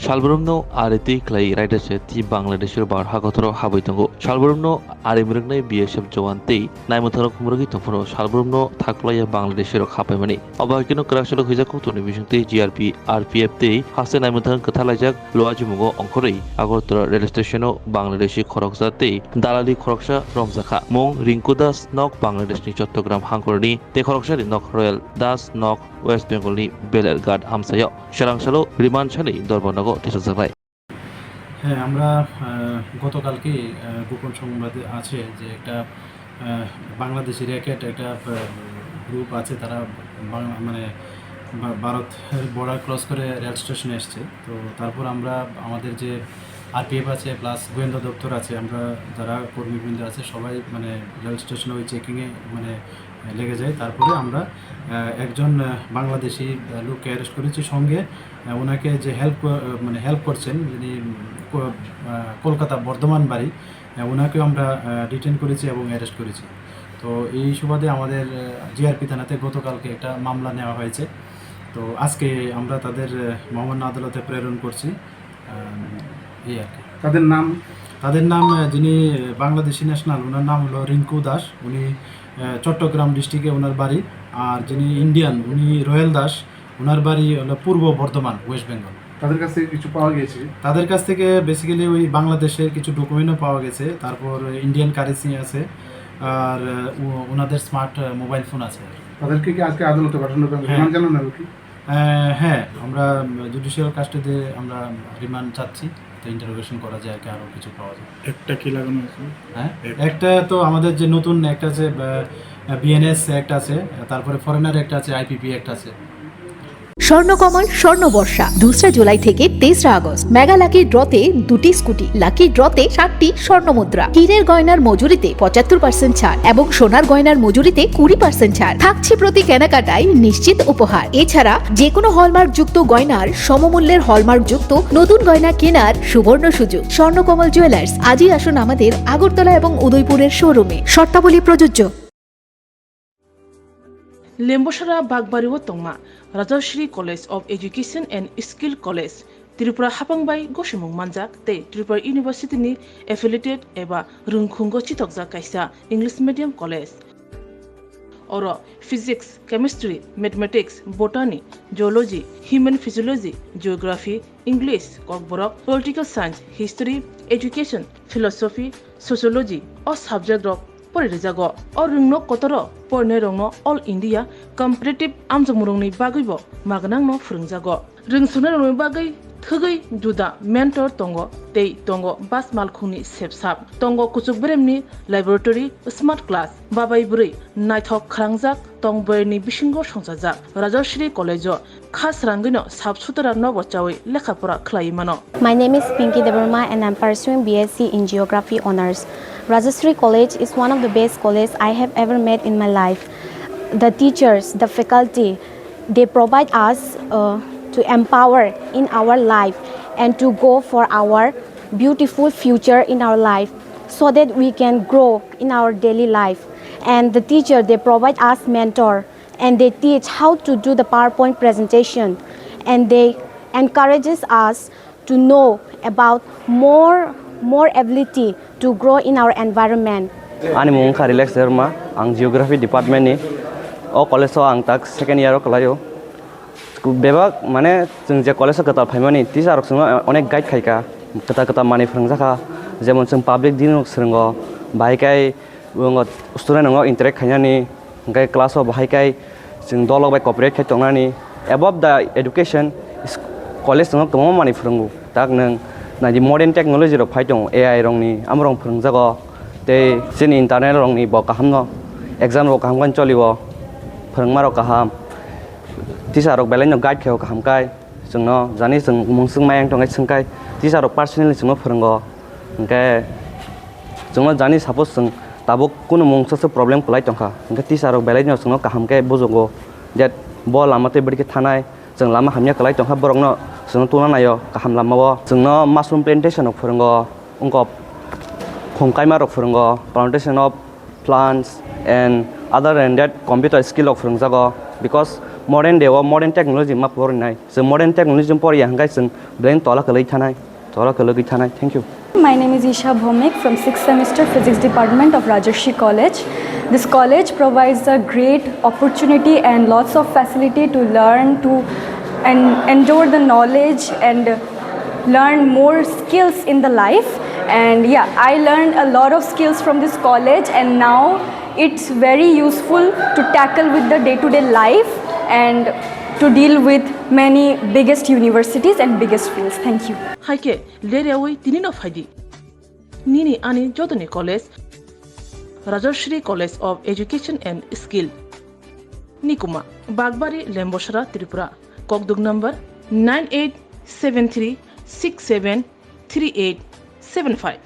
Salburumno areti clay writers ti Bangladesh bar hakotro habitango. Salburumno arimurgne BSF Jawante, Naimotaro Kumurgi Tofono, Salburumno Taklaya Bangladesh Hapamani. Abakino Correction of Hizakuto Division T GRP RPF T, Hasan Naimotan Katalajak, Loajimugo Onkore, Agotra Rail Station Bangladeshi Koroksa T, Dalali Koroksha Romzaka, Mong Rinkudas Nok Bangladesh ni Chottogram Hankorni, Te Koroksha Nok Royal Das Nok West Bengal ni Belergad Hamsayo, Sharangsalo, Riman Chali, Dorbonago, Tisazai. হ্যাঁ, আমরা গতকালকে গোপন সংবাদে আছে যে একটা Bangladeshi racket একটা group আছে, তারা মানে ভারতের বর্ডার ক্রস করে রেল স্টেশনে এসছে। তো তারপর আমরা আমাদের যে আরপিএফ আছে প্লাস গোয়েন্দা দপ্তর আছে, আমরা যারা কর্মীবৃন্দ আছে সবাই মানে রেল স্টেশনে ওই চেকিংয়ে মানে লেগে যায়। তারপরে আমরা একজন বাংলাদেশি লোককে অ্যারেস্ট করেছি, সঙ্গে ওনাকে যে হেল্প করছেন, যিনি কলকাতা বর্ধমান বাড়ি, ওনাকেও আমরা ডিটেন করেছি এবং অ্যারেস্ট করেছি। তো এই সুবাদে আমাদের জিআরপি থানাতে গতকালকে একটা মামলা নেওয়া হয়েছে। তো আজকে আমরা তাদের মহামান্য আদালতে প্রেরণ করছি। এই আর কি। তাদের নাম যিনি বাংলাদেশি ন্যাশনাল, ওনার নাম হলো রিঙ্কু দাস, উনি চট্টগ্রাম ডিস্ট্রিক্টে ওনার বাড়ি। আর যিনি ইন্ডিয়ান, উনি রয়েল দাস, ওনার বাড়ি হলো পূর্ব বর্ধমান, ওয়েস্ট বেঙ্গল। তাদের কাছ থেকে কিছু পাওয়া গেছে? তাদের কাছ থেকে বেসিক্যালি ওই বাংলাদেশের কিছু ডকুমেন্টও পাওয়া গেছে, তারপর ইন্ডিয়ান কারেন্সি আছে, আর ওনাদের স্মার্ট মোবাইল ফোন আছে। তাদেরকে কি আজকে আদালতে পাঠানো হবে? রিমান্ড জানানো হবে কি? হ্যাঁ, আমরা জুডিশিয়াল কাস্টডিতে আমরা রিমান্ড চাচ্ছি, তো ইন্টারোগেশন করা যায়, আর কি আরও কিছু পাওয়া যায়। একটা কি লাগানো আছে? হ্যাঁ, একটা তো আমাদের যে নতুন একটা আছে বিএনএস একটা আছে, তারপরে ফরেনার একটা আছে, আইপিপি একটা আছে। স্বর্ণকমল স্বর্ণবর্ষা 2 জুলাই থেকে 23 আগস্ট মেগা লাকি ড্রতে 2টি স্কুটি, লাকি ড্রতে 7টি স্বর্ণমুদ্রা, হীরের গয়নার মজুরিতে 75% ছাড় এবং সোনার গয়নার মজুরিতে 20% ছাড় থাকছে প্রতি কেনাকাটায় নিশ্চিত উপহার। এছাড়া যে কোনো হলমার্ক যুক্ত গয়নার সমমূল্যের হলমার্ক যুক্ত নতুন গয়না কেনার সুবর্ণ সুযোগ। স্বর্ণকমল জুয়েলার্স, আজই আসুন আমাদের আগরতলা এবং উদয়পুরের শোরুমে। শর্তাবলী প্রযোজ্য। লেম্বসরা বাগবাড়িও তংমা Rajshree college of education and skill college Tripura হাপাংবাই গসিমুং মানজাক তে ত্রিপুরা ইউনিভার্সিটিनि एफिलिएटेड एबा रोंखुंगो चितकजा कायसा इंग्लिश मीडियम कलेज और physics, chemistry, mathematics, botany, geology, human physiology, geography, English, Kokborok, political science, history, education, philosophy, sociology और सब्जेक्ट रक परिरेजागो और रोंनो कतर परने रोंनो ऑल इंडिया कम्पिटिटिव आमजमुरंनि बागैबो मागनांनो फोरोंजागो रोंसुनो रोंनो बागै थगै जुदा मेंटर तंगो तै तंगो बास मालखुनि सेबसाब तंगो कुचुक ब्रेमनि लैबोरेटरी स्मार्ट क्लास बाबाय बुरै नायथक खालांजाक तंबयनि बिसिंगो संजाजाक राजश्री कलेजो खास रांगैनो साबसुतरा नबचावै लेखाफोरा खलायमानो। My name is Pinky Debarma and I'm pursuing BSc in Geography Honours. Rajashree College is one of the best colleges I have ever met in my life. The teachers, the faculty, they provide us to empower in our life and to go for our beautiful future in our life so that we can grow in our daily life. And the teacher, they provide us mentor and they teach how to do the PowerPoint presentation and they encourages us to know about more ability to grow in our environment. Ani mung Relax Dharma, ang Geography Department ni o college ang tak second year kalayo. Bebak mane जों जे college kata phaimani teacher rok sung onek guide khaika kata mani phrangzaka jemon जों public din rok srungo bhaikai bungo student rok interact khainani gai class of bhaikai जों dolok bai cooperate khai tongnani. Above the education college rok tomo mani phrungu tak nang na di modern technology rok phai tong AI rong ni amrong phrungjago te sin internet rong ni bo kahamno exam rok kaham kan cholibo phrungma rok kaham teacher rok belai no guide kheo kaham kai jongno jani jong mungsung mayang tongai sungkai teacher rok personally jongno phrungo engke jongno jani suppose jong tabo kuno mungsa problem kulai tongkha engke teacher rok belai no jongno kaham kai bojogo that bo lamate bidike thanai jong lama hamya kulai tongkha borokno जों तुना नायो kaham lamao जोंनो mushroom plantation of फोरोंगो उंको खंकाइमा रok फोरोंगो plantation of plants and other than that computer skill of फोरोंजागो because modern day or modern technology ma pornai so modern technology por yang guys sun brain tola kalai thanai thank you. My name is Isha Bhomik from 6th semester Physics Department of Rajarshi College. This college provides a great opportunity and lots of facility to learn and endure the knowledge and learn more skills in the life. And yeah, I learned a lot of skills from this college, and now it's very useful to tackle with the day-to-day life and to deal with many biggest universities and biggest fields. Thank you. Haike leriawi tinin of haidi. Nini ani jodani college, Rajarshri College of Education and Skill. Nikuma, Bagbari, Lemboshara, Tripura. Kokdug number 9873673875.